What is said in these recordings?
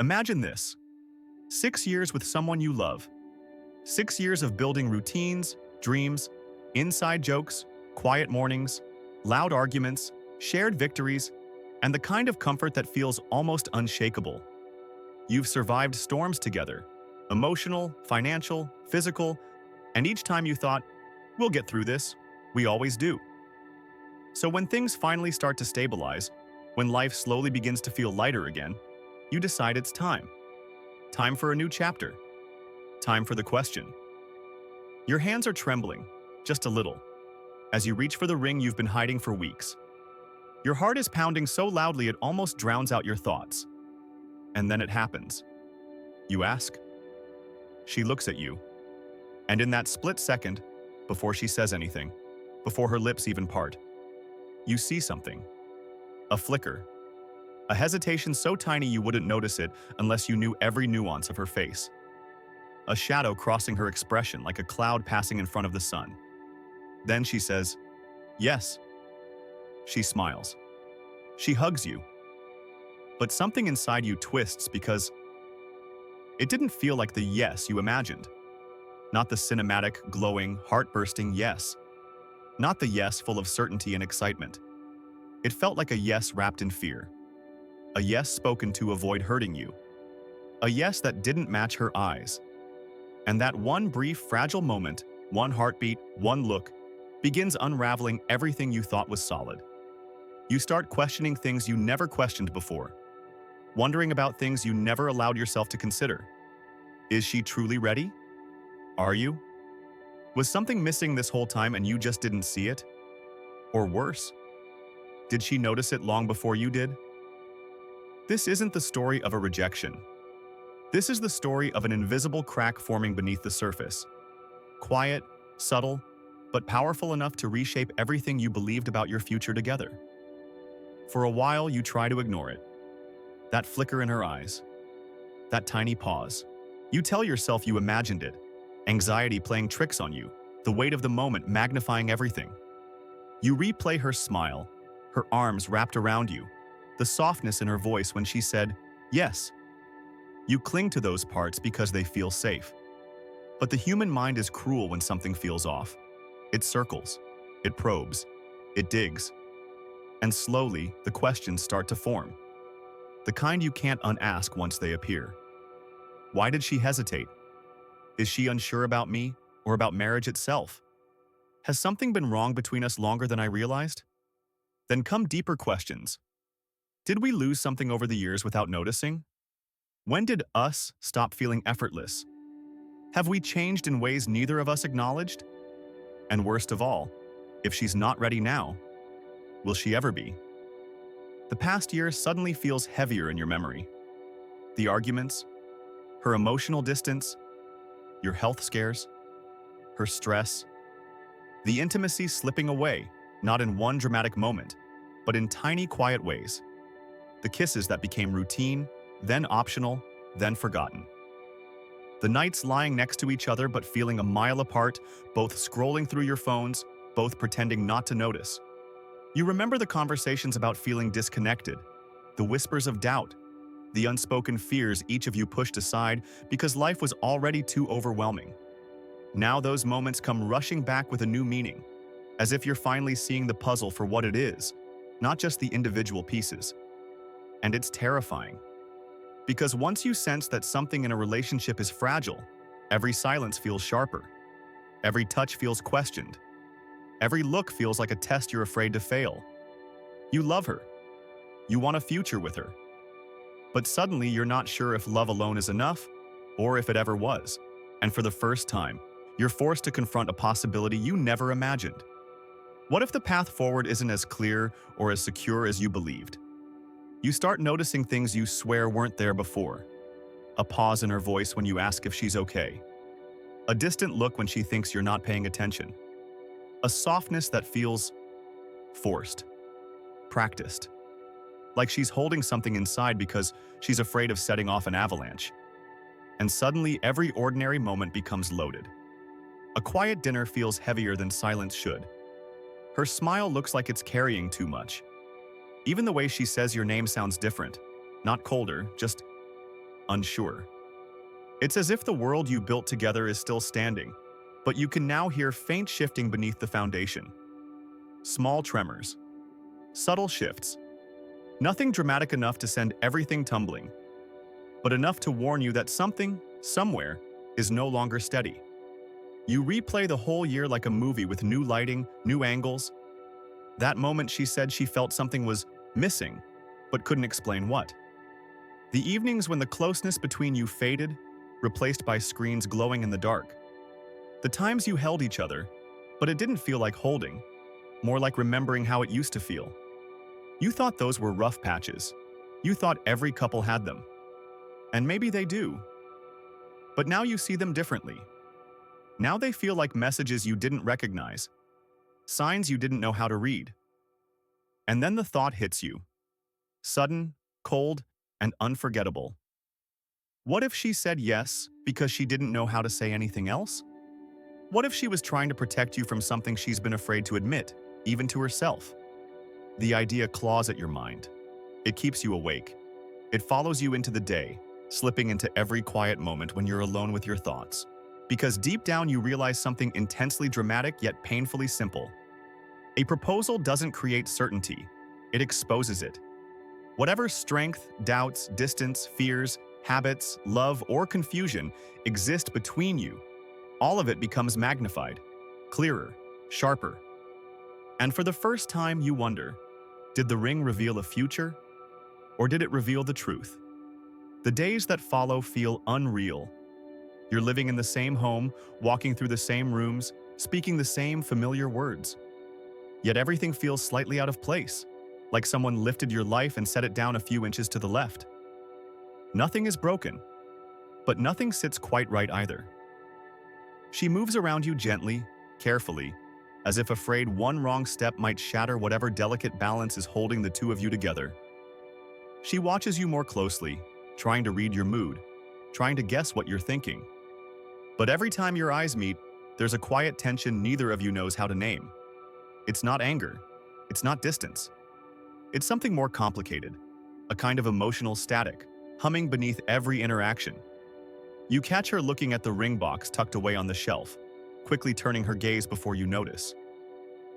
Imagine this: 6 years with someone you love. 6 years of building routines, dreams, inside jokes, quiet mornings, loud arguments, shared victories, and the kind of comfort that feels almost unshakable. You've survived storms together: emotional, financial, physical, and each time you thought, we'll get through this, we always do. So when things finally start to stabilize, when life slowly begins to feel lighter again, you decide it's time. Time for a new chapter. Time for the question. Your hands are trembling, just a little, as you reach for the ring you've been hiding for weeks. Your heart is pounding so loudly it almost drowns out your thoughts. And then it happens. You ask. She looks at you. And in that split second, before she says anything, before her lips even part, you see something. A flicker. A hesitation so tiny you wouldn't notice it unless you knew every nuance of her face. A shadow crossing her expression like a cloud passing in front of the sun. Then she says, "Yes." She smiles. She hugs you. But something inside you twists because it didn't feel like the yes you imagined. Not the cinematic, glowing, heart-bursting yes. Not the yes full of certainty and excitement. It felt like a yes wrapped in fear. A yes spoken to avoid hurting you. A yes that didn't match her eyes. And that one brief, fragile moment, one heartbeat, one look, begins unraveling everything you thought was solid. You start questioning things you never questioned before. Wondering about things you never allowed yourself to consider. Is she truly ready? Are you? Was something missing this whole time and you just didn't see it? Or worse, did she notice it long before you did? This isn't the story of a rejection. This is the story of an invisible crack forming beneath the surface. Quiet, subtle, but powerful enough to reshape everything you believed about your future together. For a while, you try to ignore it. That flicker in her eyes. That tiny pause. You tell yourself you imagined it. Anxiety playing tricks on you. The weight of the moment magnifying everything. You replay her smile, her arms wrapped around you, the softness in her voice when she said, "Yes." You cling to those parts because they feel safe. But the human mind is cruel when something feels off. It circles, it probes, it digs. And slowly, the questions start to form. The kind you can't unask once they appear. Why did she hesitate? Is she unsure about me or about marriage itself? Has something been wrong between us longer than I realized? Then come deeper questions. Did we lose something over the years without noticing? When did us stop feeling effortless? Have we changed in ways neither of us acknowledged? And worst of all, if she's not ready now, will she ever be? The past year suddenly feels heavier in your memory. The arguments, her emotional distance, your health scares, her stress, the intimacy slipping away, not in one dramatic moment, but in tiny quiet ways. The kisses that became routine, then optional, then forgotten. The nights lying next to each other but feeling a mile apart, both scrolling through your phones, both pretending not to notice. You remember the conversations about feeling disconnected, the whispers of doubt, the unspoken fears each of you pushed aside because life was already too overwhelming. Now those moments come rushing back with a new meaning, as if you're finally seeing the puzzle for what it is, not just the individual pieces. And it's terrifying. Because once you sense that something in a relationship is fragile, every silence feels sharper. Every touch feels questioned. Every look feels like a test you're afraid to fail. You love her. You want a future with her. But suddenly you're not sure if love alone is enough, or if it ever was. And for the first time, you're forced to confront a possibility you never imagined. What if the path forward isn't as clear or as secure as you believed? You start noticing things you swear weren't there before. A pause in her voice when you ask if she's okay. A distant look when she thinks you're not paying attention. A softness that feels forced, practiced. Like she's holding something inside because she's afraid of setting off an avalanche. And suddenly every ordinary moment becomes loaded. A quiet dinner feels heavier than silence should. Her smile looks like it's carrying too much. Even the way she says your name sounds different. Not colder, just unsure. It's as if the world you built together is still standing, but you can now hear faint shifting beneath the foundation. Small tremors, subtle shifts. Nothing dramatic enough to send everything tumbling, but enough to warn you that something, somewhere, is no longer steady. You replay the whole year like a movie with new lighting, new angles. That moment she said she felt something was missing, but couldn't explain what. The evenings when the closeness between you faded, replaced by screens glowing in the dark. The times you held each other, but it didn't feel like holding, more like remembering how it used to feel. You thought those were rough patches. You thought every couple had them. And maybe they do. But now you see them differently. Now they feel like messages you didn't recognize, signs you didn't know how to read. And then the thought hits you. Sudden, cold, and unforgettable. What if she said yes because she didn't know how to say anything else? What if she was trying to protect you from something she's been afraid to admit, even to herself? The idea claws at your mind. It keeps you awake. It follows you into the day, slipping into every quiet moment when you're alone with your thoughts. Because deep down you realize something intensely dramatic yet painfully simple. A proposal doesn't create certainty, it exposes it. Whatever strength, doubts, distance, fears, habits, love, or confusion exist between you, all of it becomes magnified, clearer, sharper. And for the first time you wonder, did the ring reveal a future? Or did it reveal the truth? The days that follow feel unreal. You're living in the same home, walking through the same rooms, speaking the same familiar words. Yet everything feels slightly out of place, like someone lifted your life and set it down a few inches to the left. Nothing is broken, but nothing sits quite right either. She moves around you gently, carefully, as if afraid one wrong step might shatter whatever delicate balance is holding the two of you together. She watches you more closely, trying to read your mood, trying to guess what you're thinking. But every time your eyes meet, there's a quiet tension neither of you knows how to name. It's not anger. It's not distance. It's something more complicated, a kind of emotional static, humming beneath every interaction. You catch her looking at the ring box tucked away on the shelf, quickly turning her gaze before you notice.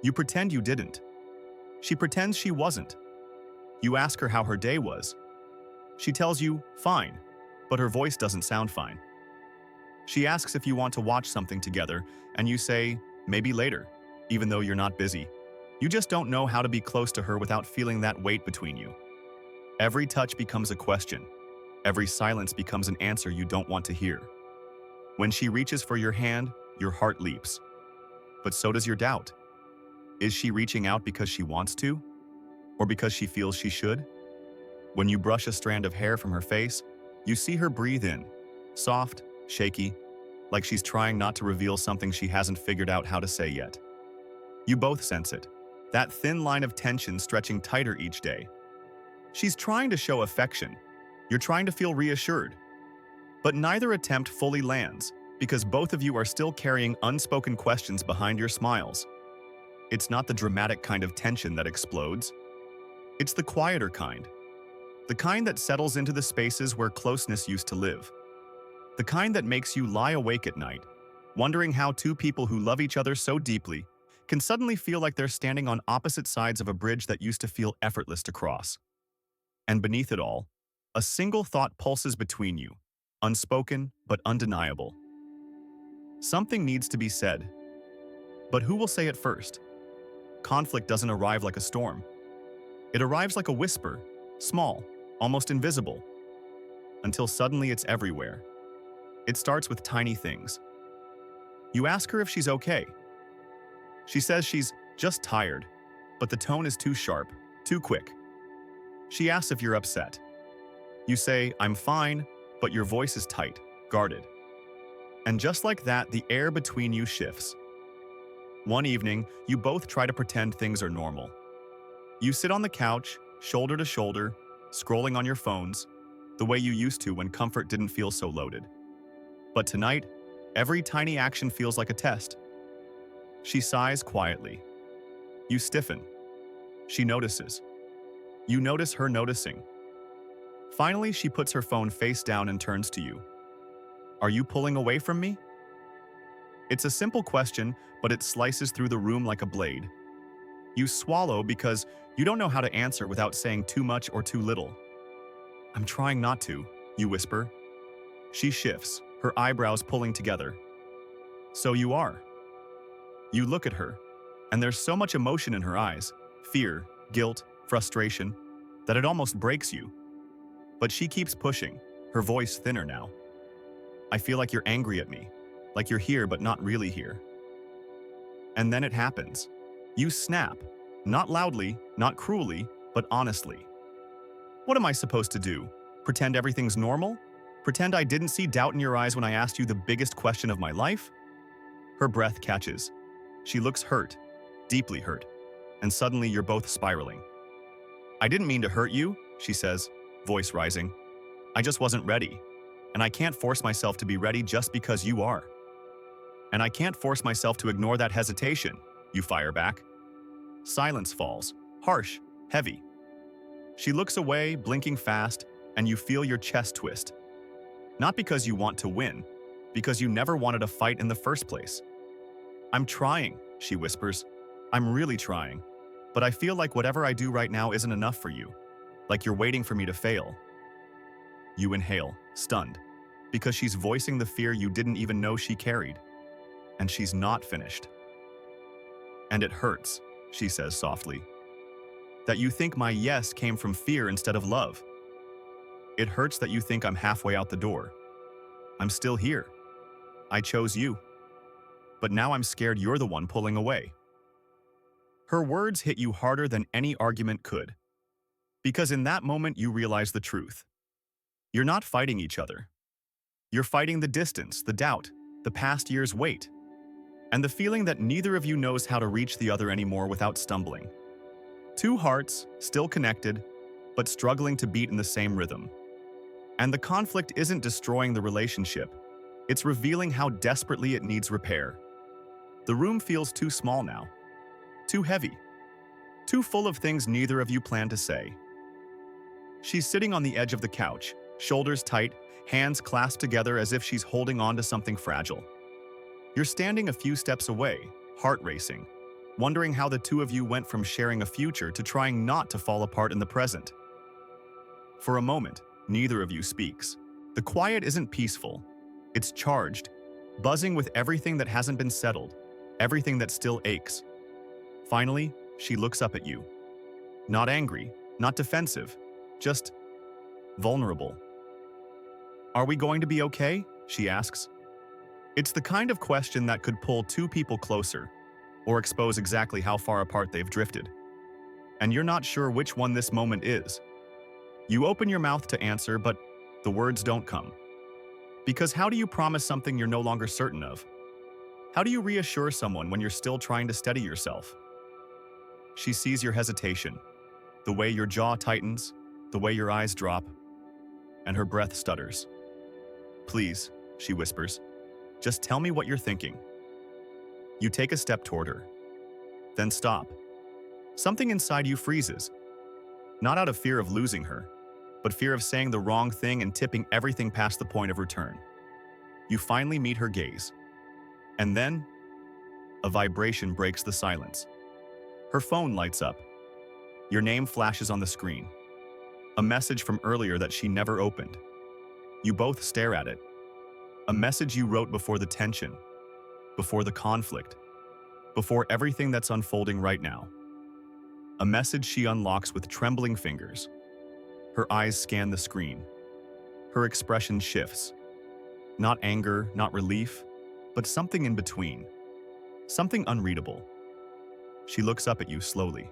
You pretend you didn't. She pretends she wasn't. You ask her how her day was. She tells you, fine, but her voice doesn't sound fine. She asks if you want to watch something together, and you say, maybe later, even though you're not busy. You just don't know how to be close to her without feeling that weight between you. Every touch becomes a question. Every silence becomes an answer you don't want to hear. When she reaches for your hand, your heart leaps. But so does your doubt. Is she reaching out because she wants to? Or because she feels she should? When you brush a strand of hair from her face, you see her breathe in, soft, shaky, like she's trying not to reveal something she hasn't figured out how to say yet. You both sense it, that thin line of tension stretching tighter each day. She's trying to show affection. You're trying to feel reassured. But neither attempt fully lands, because both of you are still carrying unspoken questions behind your smiles. It's not the dramatic kind of tension that explodes. It's the quieter kind. The kind that settles into the spaces where closeness used to live. The kind that makes you lie awake at night, wondering how two people who love each other so deeply can suddenly feel like they're standing on opposite sides of a bridge that used to feel effortless to cross. And beneath it all, a single thought pulses between you, unspoken but undeniable. Something needs to be said. But who will say it first? Conflict doesn't arrive like a storm. It arrives like a whisper, small, almost invisible, until suddenly it's everywhere. It starts with tiny things. You ask her if she's okay. She says she's just tired, but the tone is too sharp, too quick. She asks if you're upset. You say, I'm fine, but your voice is tight, guarded. And just like that, the air between you shifts. One evening, you both try to pretend things are normal. You sit on the couch, shoulder to shoulder, scrolling on your phones, the way you used to when comfort didn't feel so loaded. But tonight, every tiny action feels like a test. She sighs quietly. You stiffen. She notices. You notice her noticing. Finally, she puts her phone face down and turns to you. Are you pulling away from me? It's a simple question, but it slices through the room like a blade. You swallow because you don't know how to answer without saying too much or too little. I'm trying not to, you whisper. She shifts, her eyebrows pulling together. So you are. You look at her, and there's so much emotion in her eyes, fear, guilt, frustration, that it almost breaks you. But she keeps pushing, her voice thinner now. I feel like you're angry at me, like you're here but not really here. And then it happens. You snap, not loudly, not cruelly, but honestly. What am I supposed to do? Pretend everything's normal? Pretend I didn't see doubt in your eyes when I asked you the biggest question of my life? Her breath catches. She looks hurt, deeply hurt, and suddenly you're both spiraling. I didn't mean to hurt you, she says, voice rising. I just wasn't ready, and I can't force myself to be ready just because you are. And I can't force myself to ignore that hesitation, you fire back. Silence falls, harsh, heavy. She looks away, blinking fast, and you feel your chest twist. Not because you want to win, because you never wanted a fight in the first place. I'm trying, she whispers. I'm really trying. But I feel like whatever I do right now isn't enough for you. Like you're waiting for me to fail. You inhale, stunned, because she's voicing the fear you didn't even know she carried. And she's not finished. And it hurts, she says softly. That you think my yes came from fear instead of love. It hurts that you think I'm halfway out the door. I'm still here. I chose you. But now I'm scared you're the one pulling away. Her words hit you harder than any argument could. Because in that moment you realize the truth. You're not fighting each other. You're fighting the distance, the doubt, the past year's weight, and the feeling that neither of you knows how to reach the other anymore without stumbling. Two hearts, still connected, but struggling to beat in the same rhythm. And the conflict isn't destroying the relationship. It's revealing how desperately it needs repair. The room feels too small now. Too heavy. Too full of things neither of you plan to say. She's sitting on the edge of the couch, shoulders tight, hands clasped together as if she's holding on to something fragile. You're standing a few steps away, heart racing, wondering how the two of you went from sharing a future to trying not to fall apart in the present. For a moment, neither of you speaks. The quiet isn't peaceful. It's charged, buzzing with everything that hasn't been settled, everything that still aches. Finally, she looks up at you. Not angry, not defensive, just vulnerable. Are we going to be okay? She asks. It's the kind of question that could pull two people closer, or expose exactly how far apart they've drifted. And you're not sure which one this moment is. You open your mouth to answer, but the words don't come. Because how do you promise something you're no longer certain of? How do you reassure someone when you're still trying to steady yourself? She sees your hesitation, the way your jaw tightens, the way your eyes drop, and her breath stutters. Please, she whispers, just tell me what you're thinking. You take a step toward her, then stop. Something inside you freezes, not out of fear of losing her, but fear of saying the wrong thing and tipping everything past the point of return. You finally meet her gaze. And then, a vibration breaks the silence. Her phone lights up. Your name flashes on the screen. A message from earlier that she never opened. You both stare at it. A message you wrote before the tension, before the conflict, before everything that's unfolding right now. A message she unlocks with trembling fingers. Her eyes scan the screen. Her expression shifts. Not anger, not relief, but something in between. Something unreadable. She looks up at you slowly.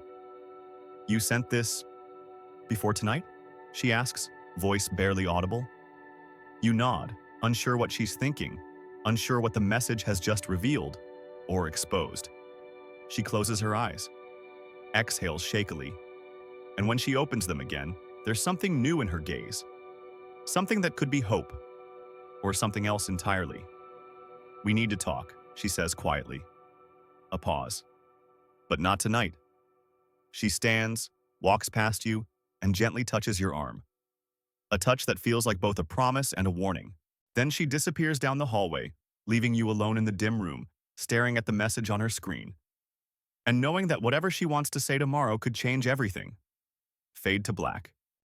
You sent this before tonight? She asks, voice barely audible. You nod, unsure what she's thinking, unsure what the message has just revealed or exposed. She closes her eyes, exhales shakily, and when she opens them again, there's something new in her gaze. Something that could be hope, or something else entirely. We need to talk, she says quietly. A pause. But not tonight. She stands, walks past you, and gently touches your arm. a touch that feels like both a promise and a warning. Then she disappears down the hallway, leaving you alone in the dim room, staring at the message on her screen, and knowing that whatever she wants to say tomorrow could change everything. Fade to black.